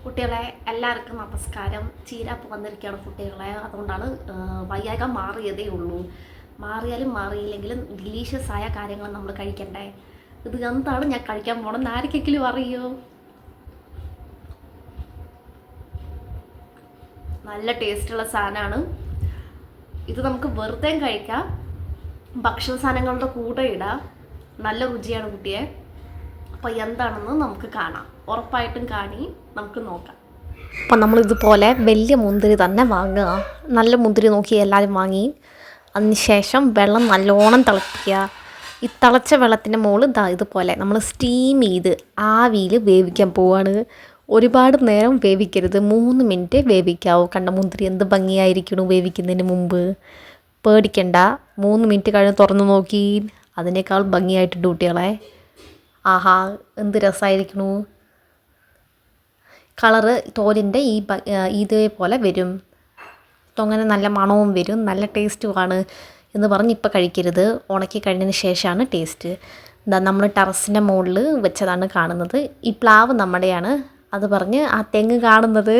കുട്ടികളെ എല്ലാവർക്കും നമസ്കാരം. ചീരാപ്പ് വന്നിരിക്കുകയാണ് കുട്ടികളെ. അതുകൊണ്ടാണ് വയ്യായ്ക മാറിയതേ ഉള്ളൂ. മാറിയാലും മാറിയില്ലെങ്കിലും ഡിലീഷ്യസ് ആയ കാര്യങ്ങൾ നമ്മൾ കഴിക്കണ്ടേ. ഇത് എന്താണ് ഞാൻ കഴിക്കാൻ പോകണമെന്ന് ആർക്കെങ്കിലും അറിയോ? നല്ല ടേസ്റ്റുള്ള സാധനമാണ് ഇത്. നമുക്ക് വെറുതെ കഴിക്കാം, ഭക്ഷണ സാധനങ്ങളുടെ കൂടെ ഇടാം. നല്ല രുചിയാണ് കുട്ടിയെ. അപ്പോൾ എന്താണെന്ന് നമുക്ക് കാണാം. ഉറപ്പായിട്ടും നമുക്ക് നോക്കാം. അപ്പം നമ്മളിതുപോലെ വലിയ മുന്തിരി തന്നെ വാങ്ങുക. നല്ല മുന്തിരി നോക്കി എല്ലാവരും വാങ്ങി. അതിനുശേഷം വെള്ളം നല്ലോണം തിളപ്പിക്കുക. ഈ തിളച്ച വെള്ളത്തിൻ്റെ മുകളിൽ ഇതുപോലെ നമ്മൾ സ്റ്റീം ചെയ്ത് ആവിയിൽ വേവിക്കാൻ പോവാണ്. ഒരുപാട് നേരം വേവിക്കരുത്, 3 മിനിറ്റ് വേവിക്കാവൂ. കണ്ട മുന്തിരി എന്ത് ഭംഗിയായിരിക്കണം വേവിക്കുന്നതിന് മുമ്പ്. പേടിക്കണ്ട, 3 മിനിറ്റ് കഴിഞ്ഞ് തുറന്ന് നോക്കി അതിനേക്കാൾ ഭംഗിയായിട്ടുണ്ട് കുട്ടികളെ. ആഹാ, എന്ത് രസമായിരിക്കണു. കളറ് തോലിൻ്റെ ഇതേപോലെ വരും. അങ്ങനെ നല്ല മണവും വരും, നല്ല ടേസ്റ്റുമാണ് എന്ന് പറഞ്ഞ് ഇപ്പോൾ കഴിക്കരുത്. ഉണക്കി കഴിഞ്ഞതിന് ശേഷമാണ് ടേസ്റ്റ്. നമ്മൾ ടെറസിൻ്റെ മുകളിൽ വെച്ചതാണ് കാണുന്നത്. ഈ പ്ലാവ് നമ്മുടെയാണ്. അത് പറഞ്ഞ് ആ തെങ്ങ് കാണുന്നത്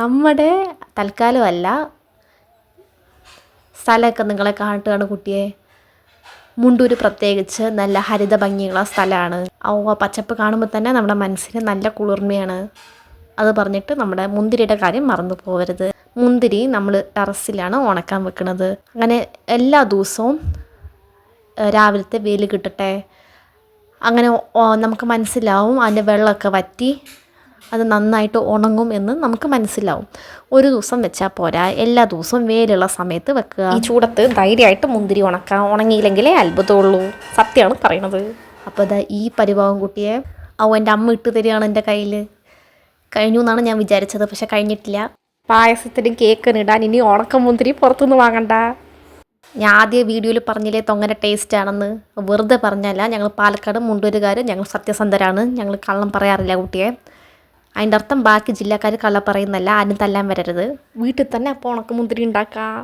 നമ്മുടെ തൽക്കാലമല്ല. സ്ഥലമൊക്കെ നിങ്ങളെ കാട്ടുകയാണ് കുട്ടിയെ. മുണ്ടൂർ പ്രത്യേകിച്ച് നല്ല ഹരിത ഭംഗിയുള്ള സ്ഥലമാണ്. ആ പച്ചപ്പ് കാണുമ്പോൾ തന്നെ നമ്മുടെ മനസ്സിന് നല്ല കുളിർമയാണ്. അത് പറഞ്ഞിട്ട് നമ്മുടെ മുന്തിരിയുടെ കാര്യം മറന്നു പോകരുത്. മുന്തിരി നമ്മൾ ടെറസിലാണ് ഉണക്കാൻ വെക്കുന്നത്. അങ്ങനെ എല്ലാ ദിവസവും രാവിലത്തെ വെയിൽ കിട്ടട്ടെ. അങ്ങനെ നമുക്ക് മനസ്സിലാവും അതിൻ്റെ വെള്ളമൊക്കെ വറ്റി അത് നന്നായിട്ട് ഉണങ്ങും എന്ന് നമുക്ക് മനസ്സിലാവും. ഒരു ദിവസം വെച്ചാൽ പോരാ, എല്ലാ ദിവസവും വെയിലുള്ള സമയത്ത് വെക്കുക. ഈ ചൂടത്ത് ധൈര്യമായിട്ട് മുന്തിരി ഉണക്കാം. ഉണങ്ങിയില്ലെങ്കിലേ അത്ഭുതമുള്ളൂ, സത്യമാണ് പറയണത്. അപ്പോൾ ഈ പരിഭവം കുട്ടിയെ എൻ്റെ അമ്മ ഇട്ട് തരികയാണ് എൻ്റെ കയ്യിൽ. കഴിഞ്ഞു എന്നാണ് ഞാൻ വിചാരിച്ചത്, പക്ഷെ കഴിഞ്ഞിട്ടില്ല. പായസത്തിനും കേക്കിനിടാൻ ഇനി ഉണക്ക മുന്തിരി പുറത്തുനിന്ന് വാങ്ങണ്ട. ഞാൻ ആദ്യ വീഡിയോയിൽ പറഞ്ഞില്ലേ തൊങ്ങന ടേസ്റ്റ് ആണെന്ന്. വെറുതെ പറഞ്ഞല്ല. ഞങ്ങൾ പാലക്കാട് മുണ്ടൂരുകാർ, ഞങ്ങൾ സത്യസന്ധരാണ്. ഞങ്ങൾ കള്ളം പറയാറില്ല കുട്ടിയെ. അതിൻ്റെ അർത്ഥം ബാക്കി ജില്ലക്കാർ കള്ളം പറയുന്നല്ല. ആരും തല്ലാൻ വരരുത്. വീട്ടിൽ തന്നെ അപ്പോൾ ഉണക്ക മുന്തിരി ഉണ്ടാക്കാം.